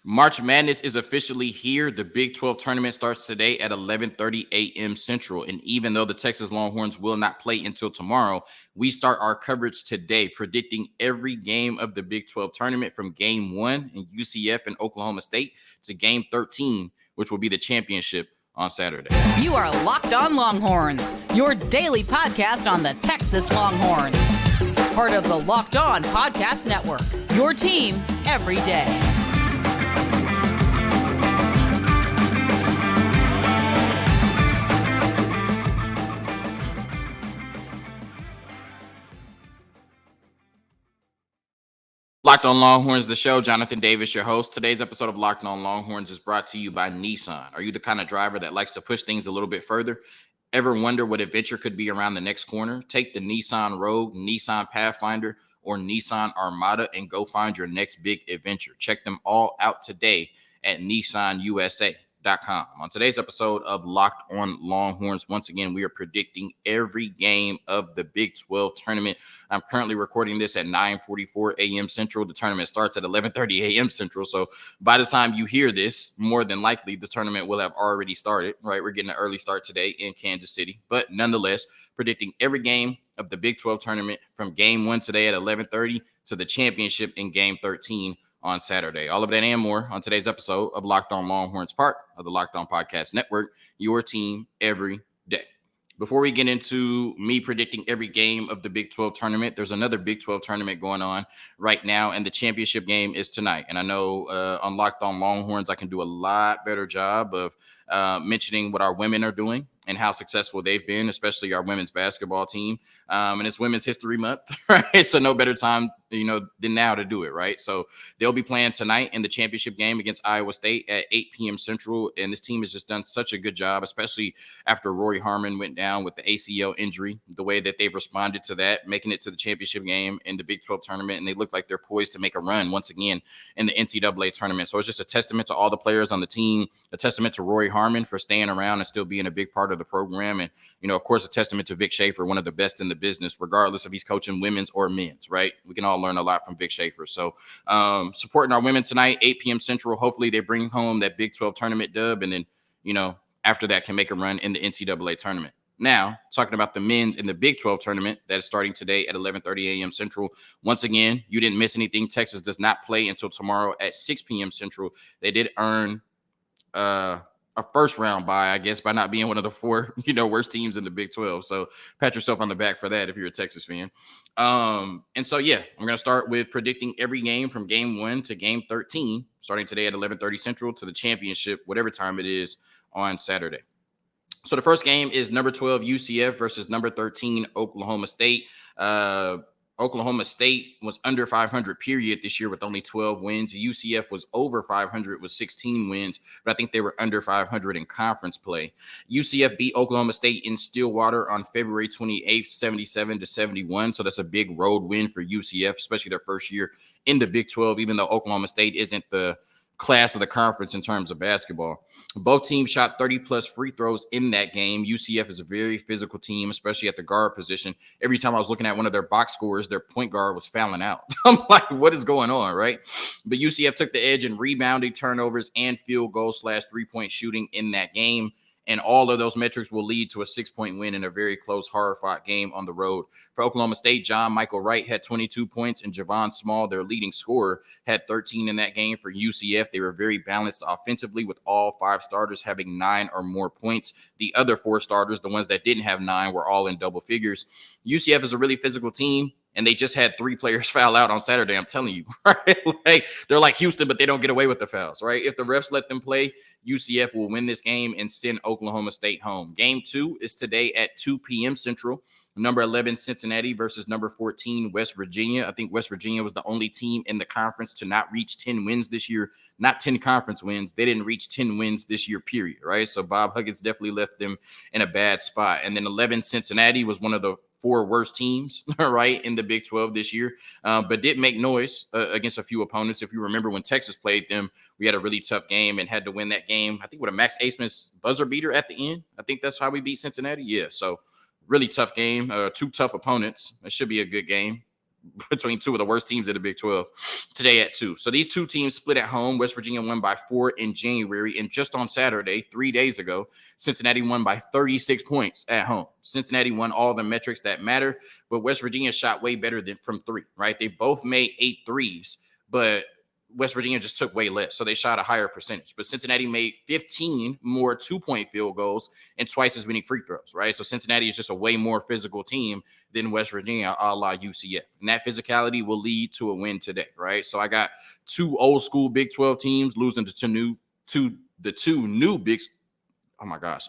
March Madness is officially here. The Big 12 tournament starts today at 11:30 a.m. Central. And even though the Texas Longhorns will not play until tomorrow, we start our coverage today, predicting every game of the Big 12 tournament from game 1 in UCF and Oklahoma State to game 13, which will be the championship on Saturday. You are Locked On Longhorns, your daily podcast on the Texas Longhorns. Part of the Locked On Podcast Network, your team every day. Locked On Longhorns, the show. Jonathan Davis, your host. Today's episode of Locked On Longhorns is brought to you by Nissan. Are you the kind of driver that likes to push things a little bit further? Ever wonder what adventure could be around the next corner? Take the Nissan Rogue, Nissan Pathfinder, or Nissan Armada and go find your next big adventure. Check them all out today at nissanusa.com. On today's episode of Locked On Longhorns, once again, we are predicting every game of the Big 12 tournament. I'm currently recording this at 9:44 a.m. Central. The tournament starts at 11:30 a.m. Central. So by the time you hear this, more than likely, the tournament will have already started, right? We're getting an early start today in Kansas City. But nonetheless, predicting every game of the Big 12 tournament from game 1 today at 11:30 to the championship in game 13 on Saturday. All of that and more on today's episode of Locked On Longhorns, part of the Locked On Podcast Network, your team every day. Before we get into me predicting every game of the Big 12 tournament, there's another Big 12 tournament going on right now, and the championship game is tonight. And I know on Locked On Longhorns, I can do a lot better job of mentioning what our women are doing and how successful they've been, especially our women's basketball team. And it's Women's History Month, right? So no better time, than now to do it, right? So they'll be playing tonight in the championship game against Iowa State at 8 p.m. Central. And this team has just done such a good job, especially after Rory Harmon went down with the ACL injury, the way that they've responded to that, making it to the championship game in the Big 12 tournament. And they look like they're poised to make a run once again in the NCAA tournament. So it's just a testament to all the players on the team, a testament to Rory Harmon for staying around and still being a big part of the program. And, of course, a testament to Vic Schaefer, one of the best in the business, regardless if he's coaching women's or men's, right? We can all learn a lot from Vic Schaefer. So supporting our women tonight, 8 p.m. Central. Hopefully they bring home that Big 12 tournament dub. And then, after that can make a run in the NCAA tournament. Now, talking about the men's in the Big 12 tournament that is starting today at 11:30 a.m. Central. Once again, you didn't miss anything. Texas does not play until tomorrow at 6 p.m. Central. They did earn a first round bye, I guess, by not being one of the 4, worst teams in the Big 12. So pat yourself on the back for that if you're a Texas fan. And so, yeah, I'm going to start with predicting every game from game 1 to game 13, starting today at 11:30 Central to the championship, whatever time it is on Saturday. So the first game is number 12 UCF versus number 13 Oklahoma State. Oklahoma State was under 500 period this year with only 12 wins. UCF was over 500 with 16 wins, but I think they were under 500 in conference play. UCF beat Oklahoma State in Stillwater on February 28th, 77-71. So that's a big road win for UCF, especially their first year in the Big 12, even though Oklahoma State isn't the class of the conference in terms of basketball. Both teams shot 30-plus free throws in that game. UCF is a very physical team, especially at the guard position. Every time I was looking at one of their box scores, their point guard was fouling out. I'm like, what is going on, right? But UCF took the edge in rebounding, turnovers, and field goal / three-point shooting in that game. And all of those metrics will lead to a 6-point win in a very close, hard-fought game on the road. For Oklahoma State, John Michael Wright had 22 points, and Javon Small, their leading scorer, had 13 in that game. For UCF, they were very balanced offensively, with all 5 starters having 9 or more points. The other 4 starters, the ones that didn't have 9, were all in double figures. UCF is a really physical team, and they just had 3 players foul out on Saturday. I'm telling you, right? They're like Houston, but they don't get away with the fouls, right? If the refs let them play, UCF will win this game and send Oklahoma State home. Game 2 is today at 2 p.m. Central. Number 11, Cincinnati versus number 14, West Virginia. I think West Virginia was the only team in the conference to not reach 10 wins this year. Not 10 conference wins. They didn't reach 10 wins this year, period, right? So Bob Huggins definitely left them in a bad spot. And then 11, Cincinnati was one of the 4 worst teams, right, in the Big 12 this year, but did make noise against a few opponents. If you remember when Texas played them, we had a really tough game and had to win that game, I think, with a Max Aceman's buzzer beater at the end. I think that's how we beat Cincinnati. Yeah, so really tough game, 2 tough opponents. It should be a good game. between two of the worst teams in the Big 12 today at 2. So these two teams split at home. West Virginia won by 4 in January. And just on Saturday, 3 days ago, Cincinnati won by 36 points at home. Cincinnati won all the metrics that matter, but West Virginia shot way better than from 3, right? They both made 8 threes, but West Virginia just took way less. So they shot a higher percentage. But Cincinnati made 15 more 2-point field goals and twice as many free throws, right? So Cincinnati is just a way more physical team than West Virginia, a la UCF. And that physicality will lead to a win today, right? So I got 2 old school Big 12 teams losing to the two new Big, oh my gosh,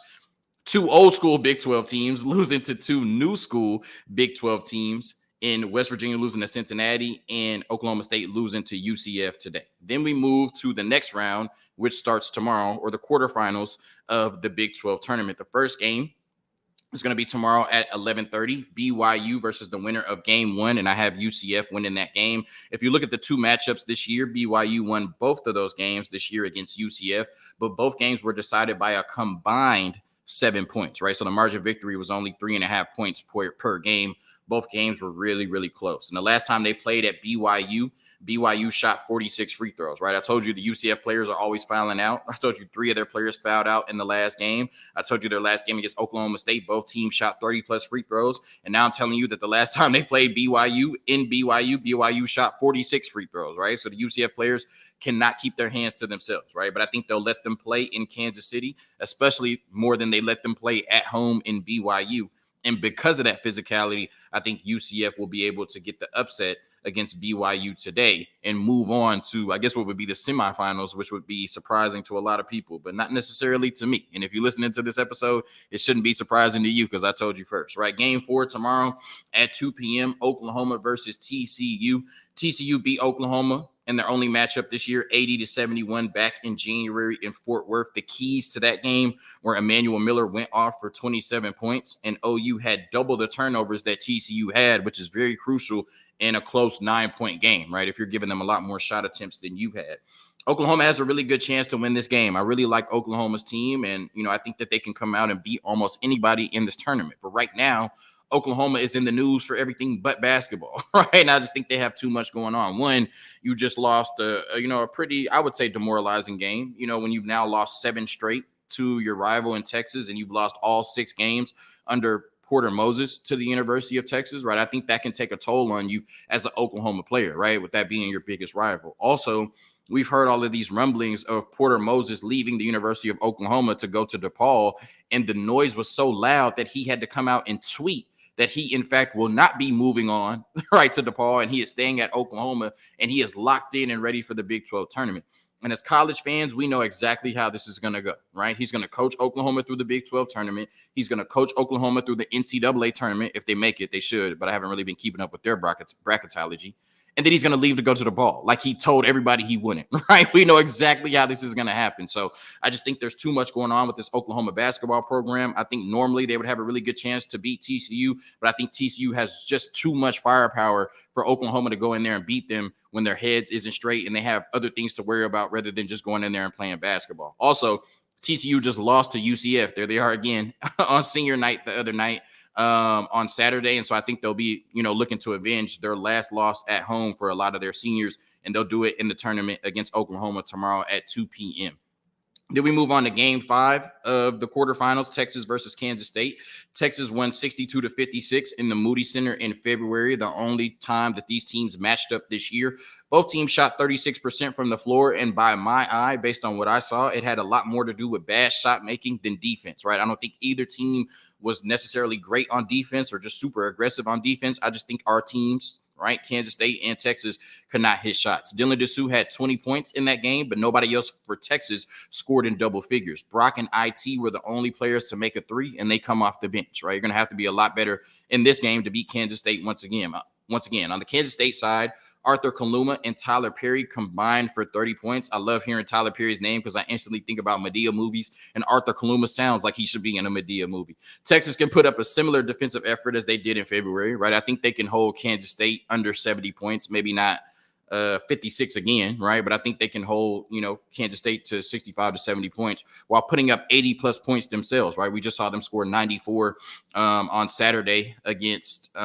2 old school Big 12 teams losing to 2 new school Big 12 teams, in West Virginia losing to Cincinnati and Oklahoma State losing to UCF today. Then we move to the next round, which starts tomorrow, or the quarterfinals of the Big 12 tournament. The first game is going to be tomorrow at 11:30, BYU versus the winner of game 1, and I have UCF winning that game. If you look at the 2 matchups this year, BYU won both of those games this year against UCF, but both games were decided by a combined 7 points, right? So the margin of victory was only 3.5 points per game. Both games were really, really close. And the last time they played at BYU shot 46 free throws, right? I told you the UCF players are always fouling out. I told you 3 of their players fouled out in the last game. I told you their last game against Oklahoma State, both teams shot 30-plus free throws. And now I'm telling you that the last time they played BYU shot 46 free throws, right? So the UCF players cannot keep their hands to themselves, right? But I think they'll let them play in Kansas City, especially more than they let them play at home in BYU. And because of that physicality, I think UCF will be able to get the upset against BYU today and move on to, I guess, what would be the semifinals, which would be surprising to a lot of people, but not necessarily to me. And if you're listening to this episode, it shouldn't be surprising to you because I told you first, right? Game 4 tomorrow at 2 p.m., Oklahoma versus TCU. TCU beat Oklahoma in their only matchup this year, 80-71 back in January in Fort Worth. The keys to that game where Emmanuel Miller went off for 27 points and OU had double the turnovers that TCU had, which is very crucial in a close 9-point game, right? If you're giving them a lot more shot attempts than you had. Oklahoma has a really good chance to win this game. I really like Oklahoma's team, and, I think that they can come out and beat almost anybody in this tournament. But right now, Oklahoma is in the news for everything but basketball, right? And I just think they have too much going on. One, you just lost a pretty, I would say, demoralizing game. When you've now lost 7 straight to your rival in Texas and you've lost all 6 games under Porter Moses to the University of Texas, right? I think that can take a toll on you as an Oklahoma player, right? With that being your biggest rival. Also, we've heard all of these rumblings of Porter Moses leaving the University of Oklahoma to go to DePaul, and the noise was so loud that he had to come out and tweet that he, in fact, will not be moving on, right, to DePaul, and he is staying at Oklahoma, and he is locked in and ready for the Big 12 tournament. And as college fans, we know exactly how this is going to go, right? He's going to coach Oklahoma through the Big 12 tournament. He's going to coach Oklahoma through the NCAA tournament. If they make it, they should, but I haven't really been keeping up with their bracketology. And then he's going to leave to go to the ball, like he told everybody he wouldn't, right? We know exactly how this is going to happen. So I just think there's too much going on with this Oklahoma basketball program. I think normally they would have a really good chance to beat TCU, but I think TCU has just too much firepower for Oklahoma to go in there and beat them when their heads isn't straight and they have other things to worry about rather than just going in there and playing basketball. Also, TCU just lost to UCF. There they are again on senior night the other night. On Saturday. And so I think they'll be, looking to avenge their last loss at home for a lot of their seniors, and they'll do it in the tournament against Oklahoma tomorrow at 2 p.m. Then we move on to game 5 of the quarterfinals, Texas versus Kansas State. Texas won 62-56 in the Moody Center in February, the only time that these teams matched up this year. Both teams shot 36% from the floor, and by my eye, based on what I saw, it had a lot more to do with bad shot making than defense, right? I don't think either team was necessarily great on defense or just super aggressive on defense. I just think our teams, right, Kansas State and Texas, could not hit shots. Dylan Dessou had 20 points in that game, but nobody else for Texas scored in double figures. Brock and IT were the only players to make a 3, and they come off the bench, right? You're going to have to be a lot better in this game to beat Kansas State once again. On the Kansas State side, Arthur Kaluma and Tyler Perry combined for 30 points. I love hearing Tyler Perry's name because I instantly think about Madea movies, and Arthur Kaluma sounds like he should be in a Madea movie. Texas can put up a similar defensive effort as they did in February, right? I think they can hold Kansas State under 70 points, maybe not 56 again, right? But I think they can hold, Kansas State to 65 to 70 points while putting up 80-plus points themselves, right? We just saw them score 94 on Saturday against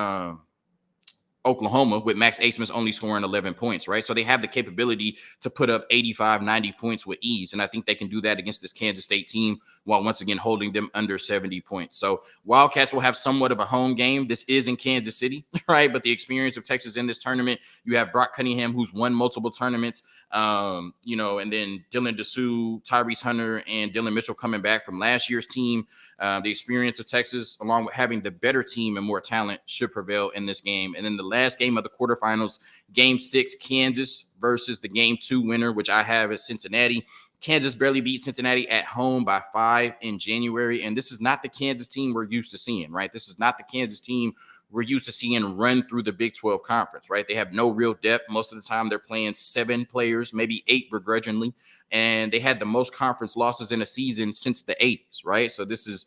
Oklahoma with Max Asmus only scoring 11 points, right? So they have the capability to put up 85, 90 points with ease. And I think they can do that against this Kansas State team while once again holding them under 70 points. So Wildcats will have somewhat of a home game. This is in Kansas City, right? But the experience of Texas in this tournament, you have Brock Cunningham, who's won multiple tournaments, and then Dylan Dessou, Tyrese Hunter, and Dylan Mitchell coming back from last year's team. The experience of Texas, along with having the better team and more talent, should prevail in this game. And then the last game of the quarterfinals, Game 6, Kansas versus the Game 2 winner, which I have as Cincinnati. Kansas barely beat Cincinnati at home by 5 in January. And this is not the Kansas team we're used to seeing, right? This is not the Kansas team we're used to seeing run through the Big 12 conference, right? They have no real depth. Most of the time they're playing 7 players, maybe 8 begrudgingly. And they had the most conference losses in a season since the 80s, right? So this is,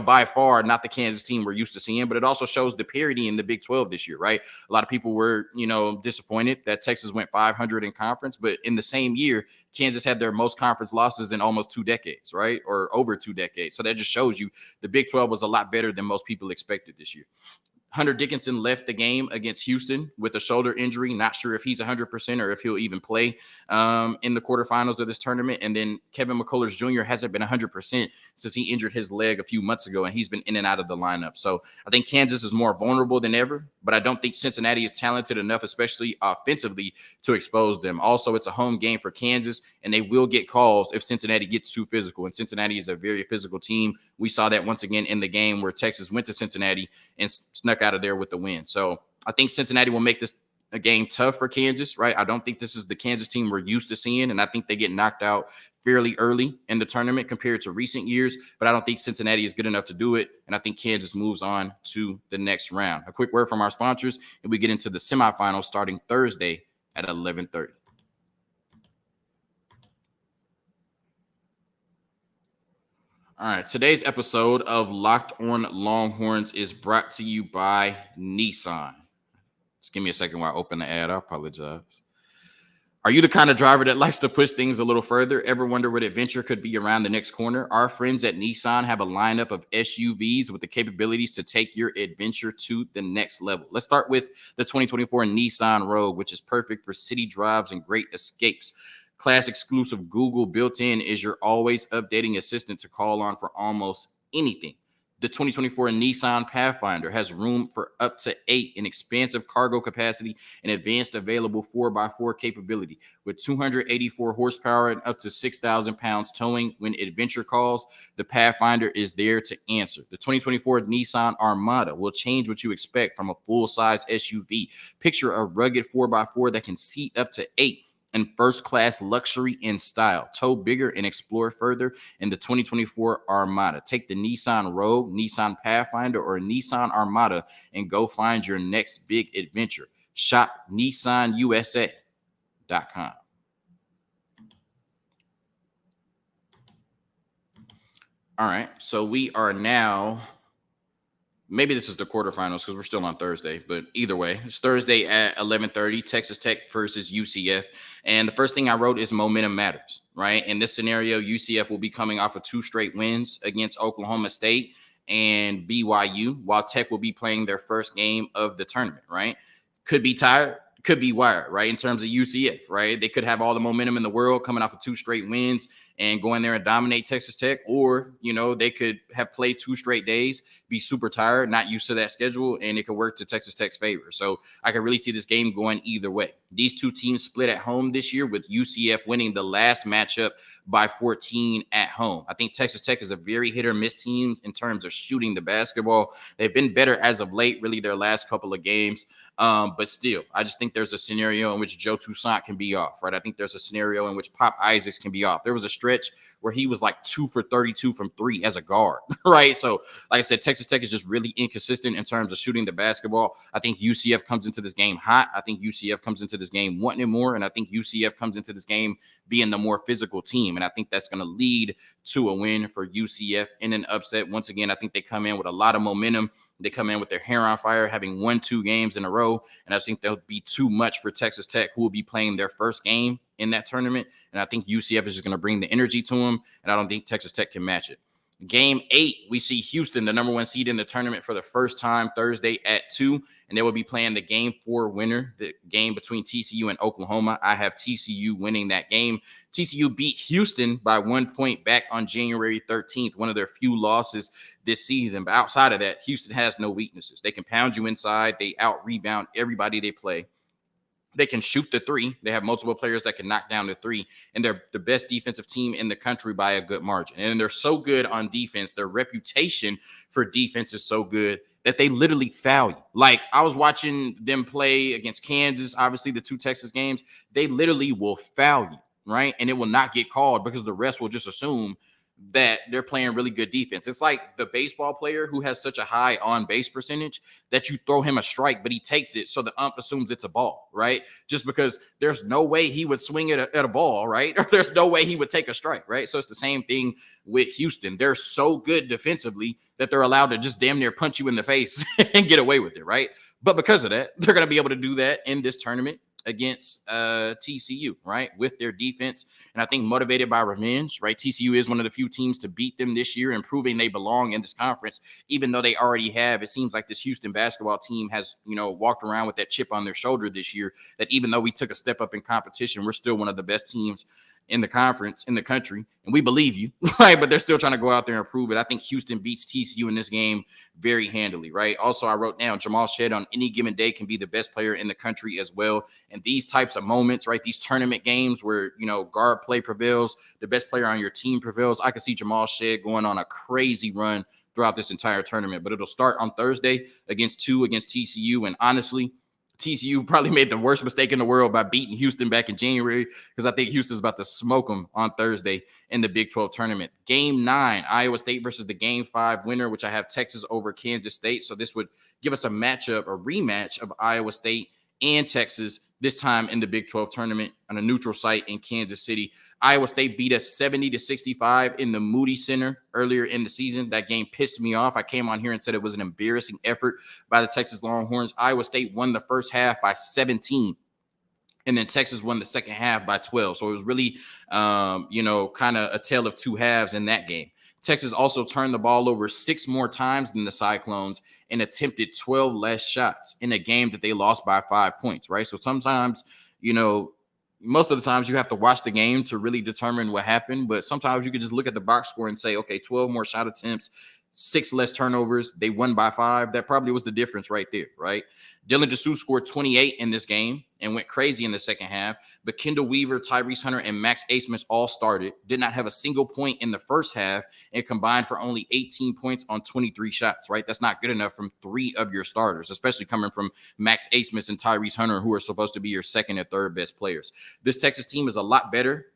by far not the Kansas team we're used to seeing, but it also shows the parity in the Big 12 this year, right? A lot of people were, disappointed that Texas went 500 in conference, but in the same year, Kansas had their most conference losses in almost 2 decades, right? Or over 2 decades. So that just shows you the Big 12 was a lot better than most people expected this year. Hunter Dickinson left the game against Houston with a shoulder injury. Not sure if he's 100% or if he'll even play in the quarterfinals of this tournament. And then Kevin McCullers Jr. hasn't been 100% since he injured his leg a few months ago, and he's been in and out of the lineup. So I think Kansas is more vulnerable than ever, but I don't think Cincinnati is talented enough, especially offensively, to expose them. Also, it's a home game for Kansas, and they will get calls if Cincinnati gets too physical. And Cincinnati is a very physical team. We saw that once again in the game where Texas went to Cincinnati and snuck out of there with the win. So I think Cincinnati will make this a game tough for Kansas, right? I don't think this is the Kansas team we're used to seeing, and I think they get knocked out fairly early in the tournament compared to recent years, but I don't think Cincinnati is good enough to do it, and I think Kansas moves on to the next round. A quick word from our sponsors, and we get into the semifinals starting Thursday at 11:30. All right, today's episode of Locked On Longhorns is brought to you by Nissan. Just give me a second while I open the ad. I apologize. Are you the kind of driver that likes to push things a little further? Ever wonder what adventure could be around the next corner? Our friends at Nissan have a lineup of SUVs with the capabilities to take your adventure to the next level. Let's start with the 2024 Nissan Rogue, which is perfect for city drives and great escapes. Class exclusive Google built-in is your always updating assistant to call on for almost anything. The 2024 Nissan Pathfinder has room for up to 8 in expansive cargo capacity and advanced available 4x4 capability. With 284 horsepower and up to 6,000 pounds towing when adventure calls, the Pathfinder is there to answer. The 2024 Nissan Armada will change what you expect from a full-size SUV. Picture a rugged 4x4 that can seat up to 8. And first-class luxury and style. Tow bigger and explore further in the 2024 Armada. Take the Nissan Rogue, Nissan Pathfinder, or Nissan Armada and go find your next big adventure. Shop NissanUSA.com. All right, so we are now... Maybe this is the quarterfinals because we're still on Thursday, but either way, it's Thursday at 11:30, Texas Tech versus UCF. And the first thing I wrote is momentum matters, right? In this scenario, UCF will be coming off of 2 straight wins against Oklahoma State and BYU, while Tech will be playing their first game of the tournament, right? Could be tired, could be wired, right? In terms of UCF, right? They could have all the momentum in the world coming off of 2 straight wins and go in there and dominate Texas Tech, or, they could have played 2 straight days, be super tired, not used to that schedule, and it could work to Texas Tech's favor. So I can really see this game going either way. These 2 teams split at home this year, with UCF winning the last matchup by 14 at home. I think Texas Tech is a very hit or miss team in terms of shooting the basketball. They've been better as of late, really their last couple of games. But still, I just think there's a scenario in which Joe Toussaint can be off, right? I think there's a scenario in which Pop Isaacs can be off. There was a stretch where he was like 2 for 32 from 3 as a guard, right? So, like I said, Texas Tech is just really inconsistent in terms of shooting the basketball. I think UCF comes into this game hot. I think UCF comes into this game wanting it more, and I think UCF comes into this game being the more physical team, and I think that's going to lead to a win for UCF in an upset. Once again, I think they come in with a lot of momentum. They come in with their hair on fire, having won 2 games in a row. And I think that'll be too much for Texas Tech, who will be playing their first game in that tournament. And I think UCF is just going to bring the energy to them. And I don't think Texas Tech can match it. Game 8, we see Houston, the number 1 seed in the tournament, for the first time Thursday at 2, and they will be playing the Game 4 winner, the game between TCU and Oklahoma. I have TCU winning that game. TCU beat Houston by 1 point back on January 13th, one of their few losses this season. But outside of that, Houston has no weaknesses. They can pound you inside. They out-rebound everybody they play. They can shoot the three. They have multiple players that can knock down the three, and they're the best defensive team in the country by a good margin. And they're so good on defense. Their reputation for defense is so good that they literally foul you. Like, I was watching them play against Kansas, obviously the 2 Texas games. They literally will foul you, right? And it will not get called because the rest will just assume that they're playing really good defense. It's like the baseball player who has such a high on base percentage that you throw him a strike, but he takes it, so the ump assumes it's a ball, right? Just because there's no way he would swing it at a ball, right? Or there's no way he would take a strike, right? So it's the same thing with Houston. They're so good defensively that they're allowed to just damn near punch you in the face and get away with it, right? But because of that, they're going to be able to do that in this tournament against TCU, right, with their defense. And I think motivated by revenge, right? TCU is one of the few teams to beat them this year and proving they belong in this conference, even though they already have. It seems like this Houston basketball team has, walked around with that chip on their shoulder this year, that even though we took a step up in competition, we're still one of the best teams in the conference, in the country, and we believe you, right? But they're still trying to go out there and prove it. I think Houston beats TCU in this game very handily, right? Also, I wrote down Jamal Shead on any given day can be the best player in the country as well. And these types of moments, right, these tournament games where, guard play prevails, the best player on your team prevails, I can see Jamal Shead going on a crazy run throughout this entire tournament. But it'll start on Thursday against TCU. And honestly, TCU probably made the worst mistake in the world by beating Houston back in January, because I think Houston's about to smoke them on Thursday in the Big 12 tournament. Game 9, Iowa State versus the Game 5 winner, which I have Texas over Kansas State. So this would give us a rematch of Iowa State and Texas, this time in the Big 12 tournament on a neutral site in Kansas City. Iowa State beat us 70-65 in the Moody Center earlier in the season. That game pissed me off. I came on here and said it was an embarrassing effort by the Texas Longhorns. Iowa State won the first half by 17, and then Texas won the second half by 12. So it was really, kind of a tale of two halves in that game. Texas also turned the ball over 6 more times than the Cyclones and attempted 12 less shots in a game that they lost by 5 points, right? So sometimes, most of the times you have to watch the game to really determine what happened. But sometimes you could just look at the box score and say, okay, 12 more shot attempts, 6 less turnovers. They won by 5. That probably was the difference right there, right? Dylan Dessous scored 28 in this game and went crazy in the second half. But Kendall Weaver, Tyrese Hunter, and Max Asmus all started, did not have a single point in the first half, and combined for only 18 points on 23 shots, right? That's not good enough from 3 of your starters, especially coming from Max Asmus and Tyrese Hunter, who are supposed to be your second and third best players. This Texas team is a lot better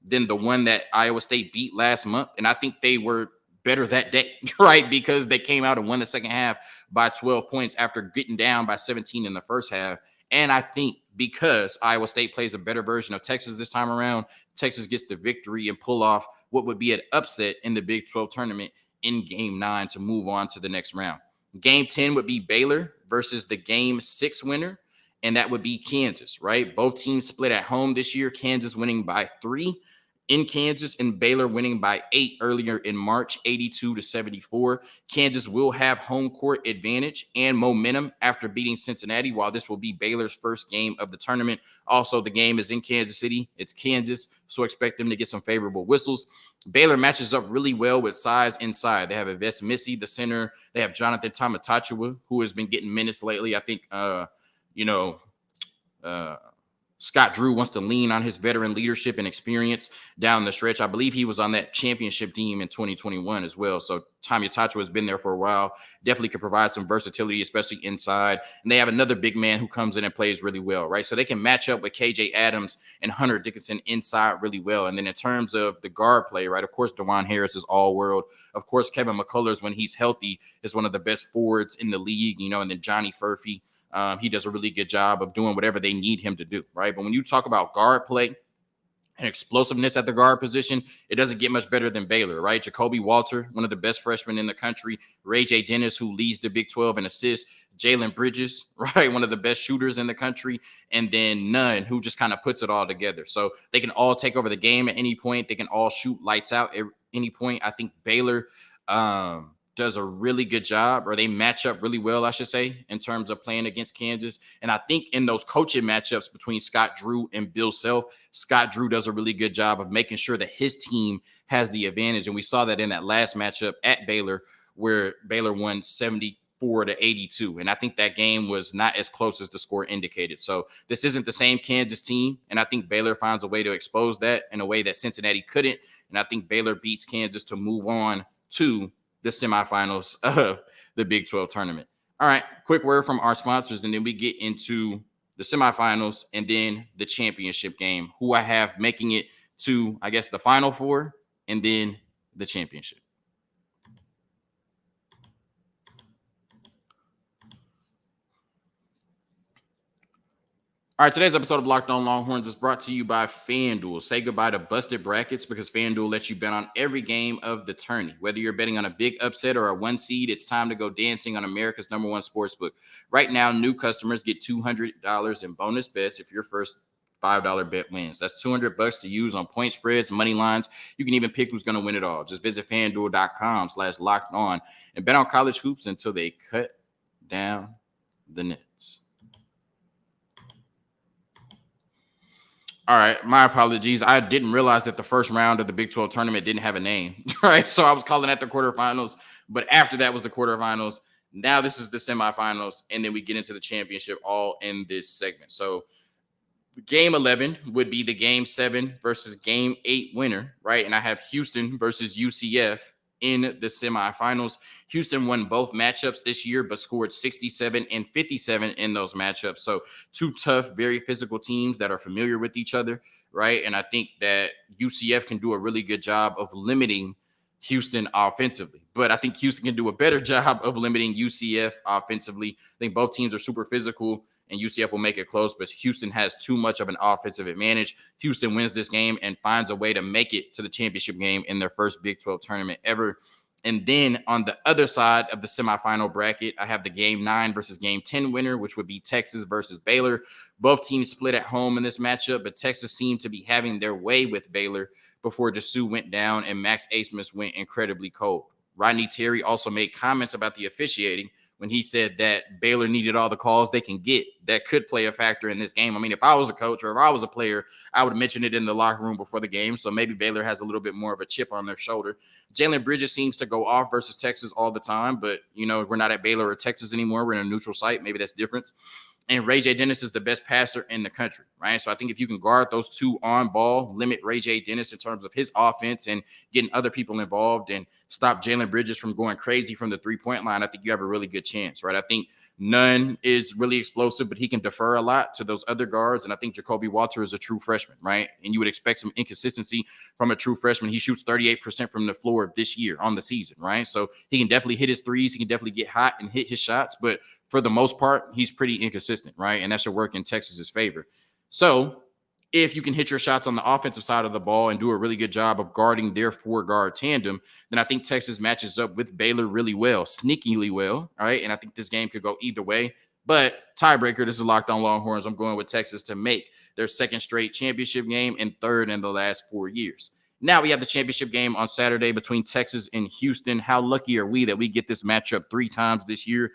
than the one that Iowa State beat last month, and I think they were better that day, right? Because they came out and won the second half by 12 points after getting down by 17 in the first half. And I think because Iowa State plays a better version of Texas this time around, Texas gets the victory and pull off what would be an upset in the Big 12 tournament in Game 9 to move on to the next round. Game 10 would be Baylor versus the Game 6 winner, and that would be Kansas, right? Both teams split at home this year, Kansas winning by 3 in Kansas and Baylor winning by 8 earlier in March, 82-74. Kansas will have home court advantage and momentum after beating Cincinnati, while this will be Baylor's first game of the tournament. Also, the game is in Kansas City. It's Kansas, so expect them to get some favorable whistles. Baylor matches up really well with size inside. They have Yves Missy, the center. They have Jonathan Tamatachua, who has been getting minutes lately. I think, Scott Drew wants to lean on his veteran leadership and experience down the stretch. I believe he was on that championship team in 2021 as well. So Tommy Tacho has been there for a while. Definitely can provide some versatility, especially inside. And they have another big man who comes in and plays really well, right? So they can match up with KJ Adams and Hunter Dickinson inside really well. And then in terms of the guard play, right, of course, DeJuan Harris is all world. Of course, Kevin McCullers, when he's healthy, is one of the best forwards in the league, and then Johnny Furphy. He does a really good job of doing whatever they need him to do, right? But when you talk about guard play and explosiveness at the guard position, it doesn't get much better than Baylor, right? Jacoby Walter, one of the best freshmen in the country. Ray J. Dennis, who leads the Big 12 in assists. Jalen Bridges, right? One of the best shooters in the country. And then Nunn, who just kind of puts it all together. So they can all take over the game at any point. They can all shoot lights out any point. I think Baylor does a really good job, or they match up really well, I should say, in terms of playing against Kansas. And I think in those coaching matchups between Scott Drew and Bill Self, Scott Drew does a really good job of making sure that his team has the advantage. And we saw that in that last matchup at Baylor, where Baylor won 74-82. And I think that game was not as close as the score indicated. So this isn't the same Kansas team. And I think Baylor finds a way to expose that in a way that Cincinnati couldn't. And I think Baylor beats Kansas to move on to the semifinals of the Big 12 tournament. All right, quick word from our sponsors, and then we get into the semifinals and then the championship game, who I have making it to, I guess, the Final Four and then the championship. All right, today's episode of Locked On Longhorns is brought to you by FanDuel. Say goodbye to busted brackets because FanDuel lets you bet on every game of the tourney. Whether you're betting on a big upset or a one seed, it's time to go dancing on America's #1 sportsbook. Right now, new customers get $200 in bonus bets if your first $5 bet wins. That's $200 to use on point spreads, money lines. You can even pick who's going to win it all. Just visit FanDuel.com/lockedon and bet on college hoops until they cut down the nets. All right, my apologies. I didn't realize that the first round of the Big 12 tournament didn't have a name, right? So I was calling that the quarterfinals, but after that was the quarterfinals. Now this is the semifinals, and then we get into the championship all in this segment. So game 11 would be the game 7 versus game 8 winner, right? And I have Houston versus UCF in the semifinals. Houston won both matchups this year, but scored 67 and 57 in those matchups. So two tough, very physical teams that are familiar with each other, right? And I think that UCF can do a really good job of limiting Houston offensively, but I think Houston can do a better job of limiting UCF offensively. I think both teams are super physical, and UCF will make it close, but Houston has too much of an offensive advantage. Houston wins this game and finds a way to make it to the championship game in their first Big 12 tournament ever. And then on the other side of the semifinal bracket, I have the game 9 versus game 10 winner, which would be Texas versus Baylor. Both teams split at home in this matchup, but Texas seemed to be having their way with Baylor before Dessou went down and Max Asmus went incredibly cold. Rodney Terry also made comments about the officiating when he said that Baylor needed all the calls they can get that could play a factor in this game. I mean, if I was a coach or if I was a player, I would mention it in the locker room before the game. So maybe Baylor has a little bit more of a chip on their shoulder. Jalen Bridges seems to go off versus Texas all the time, but, you know, we're not at Baylor or Texas anymore. We're in a neutral site. Maybe that's different. And Ray J. Dennis is the best passer in the country, right? So I think if you can guard those two on ball, limit Ray J. Dennis in terms of his offense and getting other people involved and stop Jalen Bridges from going crazy from the three-point line, I think you have a really good chance, right? I think Nunn is really explosive, but he can defer a lot to those other guards. And I think Jacoby Walter is a true freshman, right? And you would expect some inconsistency from a true freshman. He shoots 38% from the floor this year on the season, right? So he can definitely hit his threes. He can definitely get hot and hit his shots, but for the most part, he's pretty inconsistent, right? And that should work in Texas's favor. So if you can hit your shots on the offensive side of the ball and do a really good job of guarding their four-guard tandem, then I think Texas matches up with Baylor really well, sneakily well, all right? And I think this game could go either way. But tiebreaker, this is Locked On Longhorns. I'm going with Texas to make their second straight championship game and third in the last 4 years. Now we have the championship game on Saturday between Texas and Houston. How lucky are we that we get this matchup 3 times this year?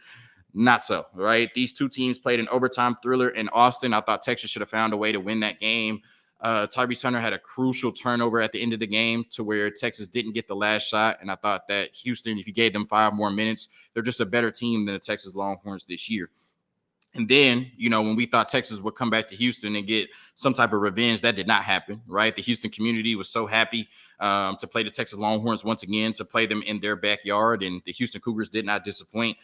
Not so, right? These two teams played an overtime thriller in Austin. I thought Texas should have found a way to win that game. Tyrese Hunter had a crucial turnover at the end of the game to where Texas didn't get the last shot. And I thought that Houston, if you gave them 5 more minutes, they're just a better team than the Texas Longhorns this year. And then, you know, when we thought Texas would come back to Houston and get some type of revenge, that did not happen, right? The Houston community was so happy to play the Texas Longhorns once again, to play them in their backyard. And the Houston Cougars did not disappoint,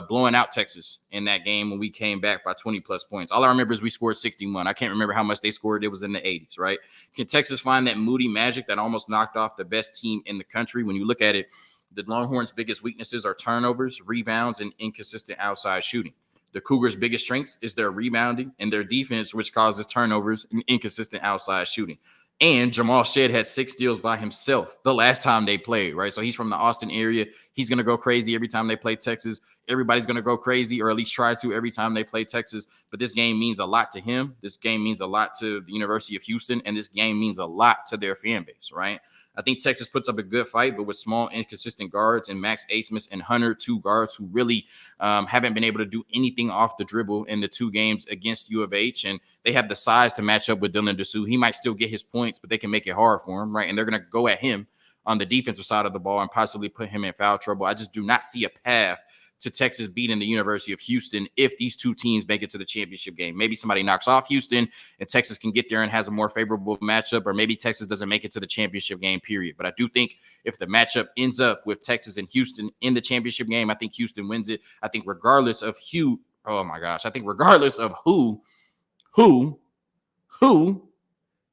blowing out Texas in that game when we came back by 20-plus points. All I remember is we scored 61. I can't remember how much they scored. It was in the 80s, right? Can Texas find that moody magic that almost knocked off the best team in the country? When you look at it, the Longhorns' biggest weaknesses are turnovers, rebounds, and inconsistent outside shooting. The Cougars' biggest strengths is their rebounding and their defense, which causes turnovers and inconsistent outside shooting. And Jamal Shead had 6 steals by himself the last time they played, right? So he's from the Austin area. He's going to go crazy every time they play Texas. everybody's going to go crazy, or at least try to, every time they play Texas. But this game means a lot to him. This game means a lot to the University of Houston, and this game means a lot to their fan base, right? I think Texas puts up a good fight, but with small, inconsistent guards and Max Asmus and Hunter, two guards who really haven't been able to do anything off the dribble in the 2 games against U of H. And they have the size to match up with Dylan Dessou. He might still get his points, but they can make it hard for him, right? And they're going to go at him on the defensive side of the ball and possibly put him in foul trouble. I just do not see a path to Texas beating the University of Houston if these 2 teams make it to the championship game. Maybe somebody knocks off Houston and Texas can get there and has a more favorable matchup, or maybe Texas doesn't make it to the championship game, period. But I do think if the matchup ends up with Texas and Houston in the championship game, I think Houston wins it. I think regardless of who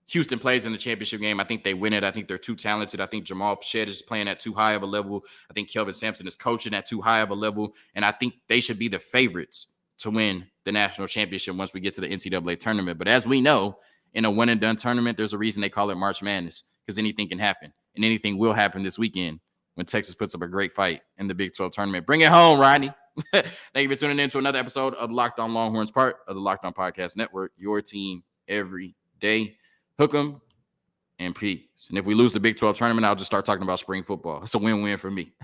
Houston plays in the championship game, I think they win it. I think they're too talented. I think Jamal Pichet is playing at too high of a level. I think Kelvin Sampson is coaching at too high of a level. And I think they should be the favorites to win the national championship once we get to the NCAA tournament. But as we know, in a one-and-done tournament, there's a reason they call it March Madness, because anything can happen. And anything will happen this weekend when Texas puts up a great fight in the Big 12 tournament. Bring it home, Rodney. Thank you for tuning in to another episode of Locked On Longhorns, part of the Locked On Podcast Network, your team every day. Hook 'em and peace. And if we lose the Big 12 tournament, I'll just start talking about spring football. It's a win-win for me.